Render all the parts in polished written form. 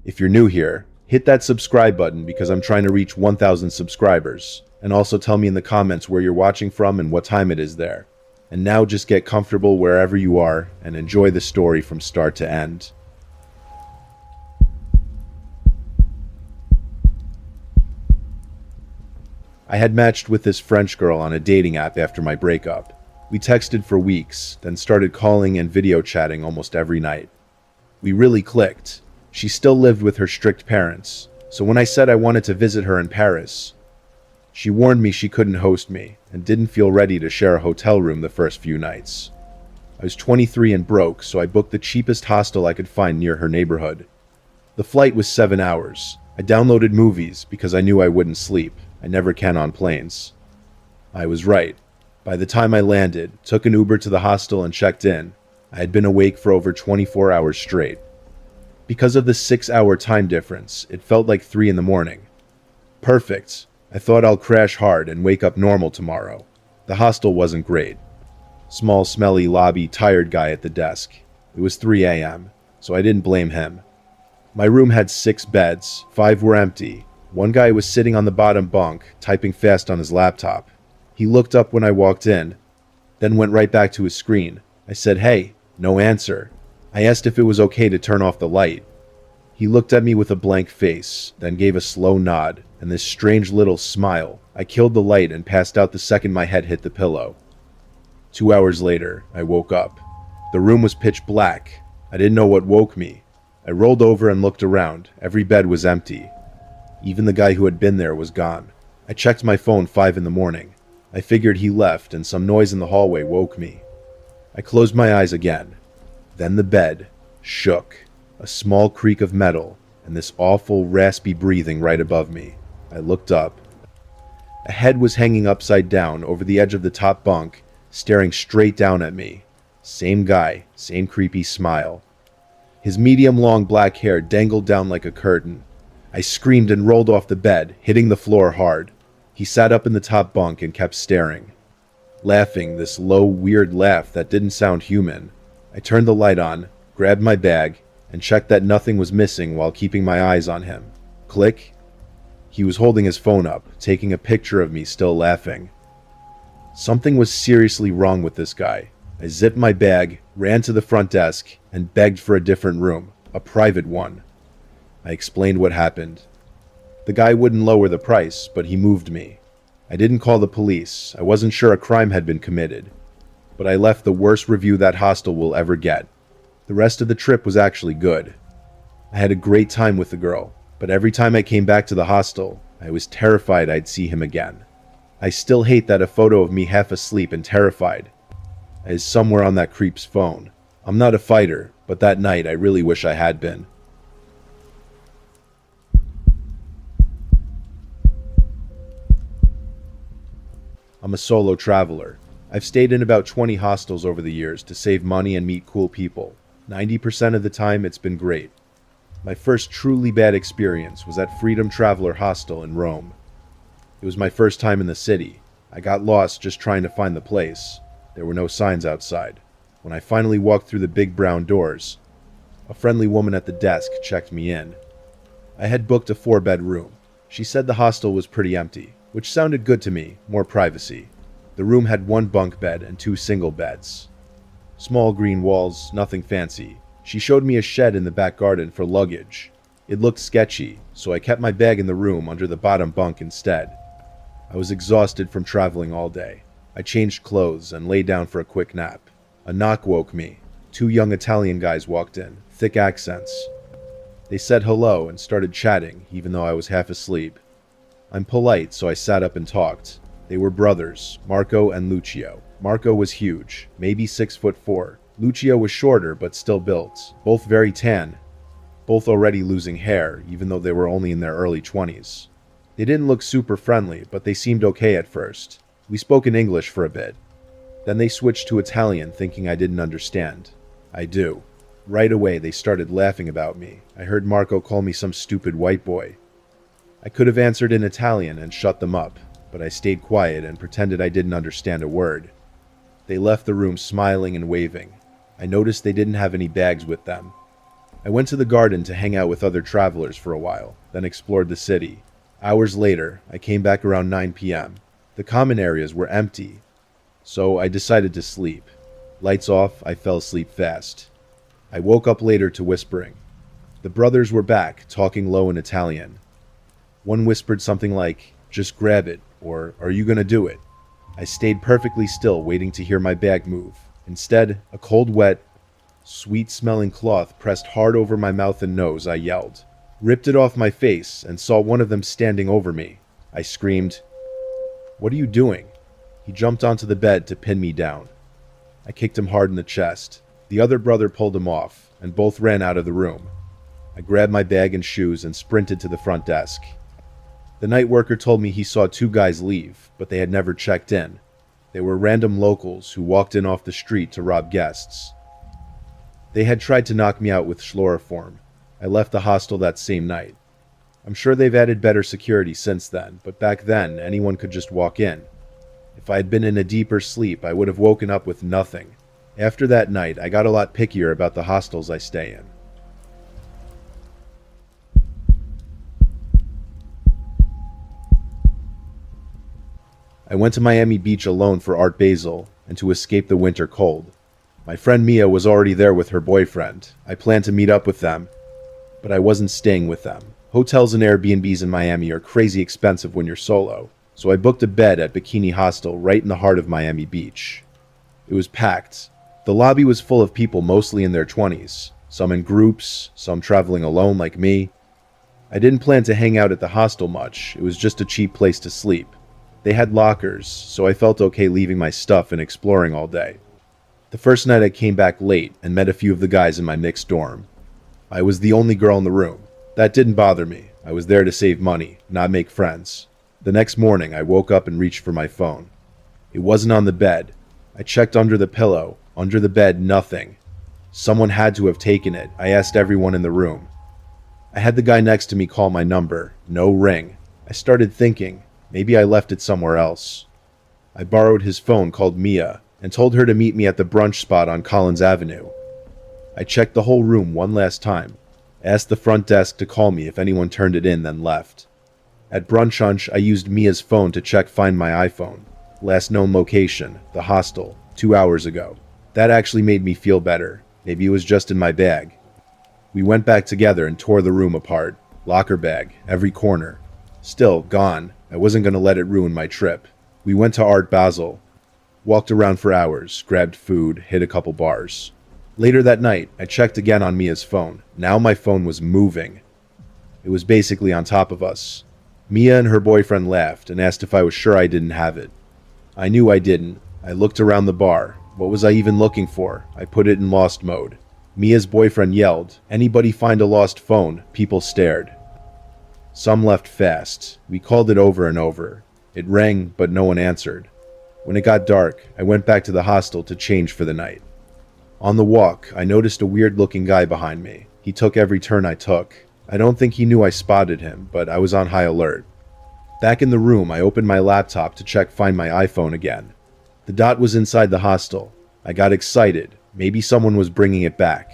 If you're new here, hit that subscribe button because I'm trying to reach 1,000 subscribers. And also tell me in the comments where you're watching from and what time it is there. And now just get comfortable wherever you are and enjoy the story from start to end. I had matched with this French girl on a dating app after my breakup. We texted for weeks, then started calling and video chatting almost every night. We really clicked. She still lived with her strict parents, so when I said I wanted to visit her in Paris, she warned me she couldn't host me and didn't feel ready to share a hotel room the first few nights. I was 23 and broke, so I booked the cheapest hostel I could find near her neighborhood. The flight was 7 hours. I downloaded movies because I knew I wouldn't sleep. I never can on planes. I was right. By the time I landed, took an Uber to the hostel and checked in, I had been awake for over 24 hours straight. Because of the 6-hour time difference, it felt like 3 in the morning. Perfect. I thought I'll crash hard and wake up normal tomorrow. The hostel wasn't great. Small, smelly lobby, tired guy at the desk. It was 3 a.m., so I didn't blame him. My room had 6 beds, 5 were empty. One guy was sitting on the bottom bunk, typing fast on his laptop. He looked up when I walked in, then went right back to his screen. I said, "Hey," no answer. I asked if it was okay to turn off the light. He looked at me with a blank face, then gave a slow nod, and this strange little smile. I killed the light and passed out the second my head hit the pillow. 2 hours later, I woke up. The room was pitch black. I didn't know what woke me. I rolled over and looked around. Every bed was empty. Even the guy who had been there was gone. I checked my phone 5 in the morning. I figured he left and some noise in the hallway woke me. I closed my eyes again. Then the bed shook. A small creak of metal and this awful, raspy breathing right above me. I looked up. A head was hanging upside down over the edge of the top bunk, staring straight down at me. Same guy, same creepy smile. His medium-long black hair dangled down like a curtain. I screamed and rolled off the bed, hitting the floor hard. He sat up in the top bunk and kept staring, laughing, this low, weird laugh that didn't sound human. I turned the light on, grabbed my bag, and checked that nothing was missing while keeping my eyes on him. Click. He was holding his phone up, taking a picture of me still laughing. Something was seriously wrong with this guy. I zipped my bag, ran to the front desk, and begged for a different room, a private one. I explained what happened. The guy wouldn't lower the price, but he moved me. I didn't call the police. I wasn't sure a crime had been committed. But I left the worst review that hostel will ever get. The rest of the trip was actually good. I had a great time with the girl, but every time I came back to the hostel, I was terrified I'd see him again. I still hate that a photo of me half asleep and terrified is somewhere on that creep's phone. I'm not a fighter, but that night I really wish I had been. I'm a solo traveler. I've stayed in about 20 hostels over the years to save money and meet cool people. 90% of the time, it's been great. My first truly bad experience was at Freedom Traveler Hostel in Rome. It was my first time in the city. I got lost just trying to find the place. There were no signs outside. When I finally walked through the big brown doors, a friendly woman at the desk checked me in. I had booked a 4-bed room. She said the hostel was pretty empty, which sounded good to me, more privacy. The room had 1 bunk bed and 2 single beds. Small green walls, nothing fancy. She showed me a shed in the back garden for luggage. It looked sketchy, so I kept my bag in the room under the bottom bunk instead. I was exhausted from traveling all day. I changed clothes and lay down for a quick nap. A knock woke me. 2 young Italian guys walked in, thick accents. They said hello and started chatting, even though I was half asleep. I'm polite, so I sat up and talked. They were brothers, Marco and Lucio. Marco was huge, maybe 6'4". Lucio was shorter, but still built. Both very tan. Both already losing hair, even though they were only in their early 20s. They didn't look super friendly, but they seemed okay at first. We spoke in English for a bit. Then they switched to Italian, thinking I didn't understand. I do. Right away, they started laughing about me. I heard Marco call me some stupid white boy. I could have answered in Italian and shut them up, but I stayed quiet and pretended I didn't understand a word. They left the room smiling and waving. I noticed they didn't have any bags with them. I went to the garden to hang out with other travelers for a while, then explored the city. Hours later, I came back around 9 p.m. The common areas were empty, so I decided to sleep. Lights off, I fell asleep fast. I woke up later to whispering. The brothers were back, talking low in Italian. One whispered something like, "Just grab it," or "Are you gonna do it?" I stayed perfectly still, waiting to hear my bag move. Instead, a cold, wet, sweet-smelling cloth pressed hard over my mouth and nose. I yelled, ripped it off my face, and saw one of them standing over me. I screamed, "What are you doing?" He jumped onto the bed to pin me down. I kicked him hard in the chest. The other brother pulled him off, and both ran out of the room. I grabbed my bag and shoes and sprinted to the front desk. The night worker told me he saw two guys leave, but they had never checked in. They were random locals who walked in off the street to rob guests. They had tried to knock me out with chloroform. I left the hostel that same night. I'm sure they've added better security since then, but back then, anyone could just walk in. If I had been in a deeper sleep, I would have woken up with nothing. After that night, I got a lot pickier about the hostels I stay in. I went to Miami Beach alone for Art Basel and to escape the winter cold. My friend Mia was already there with her boyfriend. I planned to meet up with them, but I wasn't staying with them. Hotels and Airbnbs in Miami are crazy expensive when you're solo, so I booked a bed at Bikini Hostel right in the heart of Miami Beach. It was packed. The lobby was full of people mostly in their 20s, some in groups, some traveling alone like me. I didn't plan to hang out at the hostel much, it was just a cheap place to sleep. They had lockers, so I felt okay leaving my stuff and exploring all day. The first night I came back late and met a few of the guys in my mixed dorm. I was the only girl in the room. That didn't bother me. I was there to save money, not make friends. The next morning I woke up and reached for my phone. It wasn't on the bed. I checked under the pillow. Under the bed, nothing. Someone had to have taken it. I asked everyone in the room. I had the guy next to me call my number. No ring. I started thinking, maybe I left it somewhere else. I borrowed his phone, called Mia, and told her to meet me at the brunch spot on Collins Avenue. I checked the whole room one last time, asked the front desk to call me if anyone turned it in, then left. At brunch, I used Mia's phone to check Find My iPhone. Last known location, the hostel, 2 hours ago. That actually made me feel better. Maybe it was just in my bag. We went back together and tore the room apart. Locker bag, every corner. Still, gone. I wasn't going to let it ruin my trip. We went to Art Basel. Walked around for hours, grabbed food, hit a couple bars. Later that night, I checked again on Mia's phone. Now my phone was moving. It was basically on top of us. Mia and her boyfriend laughed and asked if I was sure I didn't have it. I knew I didn't. I looked around the bar. What was I even looking for? I put it in lost mode. Mia's boyfriend yelled, "Anybody find a lost phone?" People stared. Some left fast. We called it over and over. It rang, but no one answered. When it got dark, I went back to the hostel to change for the night. On the walk, I noticed a weird-looking guy behind me. He took every turn I took. I don't think he knew I spotted him, but I was on high alert. Back in the room, I opened my laptop to check Find My iPhone again. The dot was inside the hostel. I got excited. Maybe someone was bringing it back.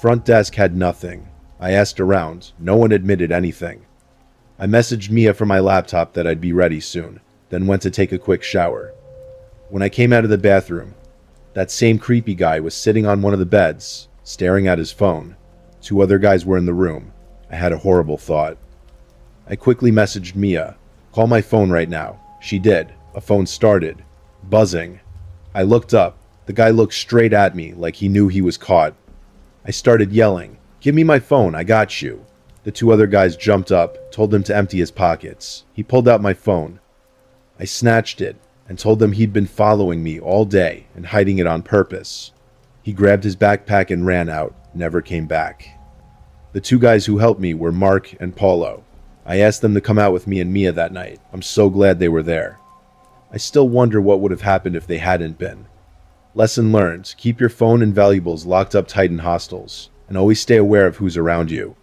Front desk had nothing. I asked around. No one admitted anything. I messaged Mia from my laptop that I'd be ready soon, then went to take a quick shower. When I came out of the bathroom, that same creepy guy was sitting on one of the beds, staring at his phone. 2 other guys were in the room. I had a horrible thought. I quickly messaged Mia. "Call my phone right now." She did. A phone started. Buzzing. I looked up. The guy looked straight at me like he knew he was caught. I started yelling, "Give me my phone, I got you." The 2 other guys jumped up, told him to empty his pockets. He pulled out my phone. I snatched it and told them he'd been following me all day and hiding it on purpose. He grabbed his backpack and ran out, never came back. The 2 guys who helped me were Mark and Paulo. I asked them to come out with me and Mia that night. I'm so glad they were there. I still wonder what would have happened if they hadn't been. Lesson learned: keep your phone and valuables locked up tight in hostels, and always stay aware of who's around you.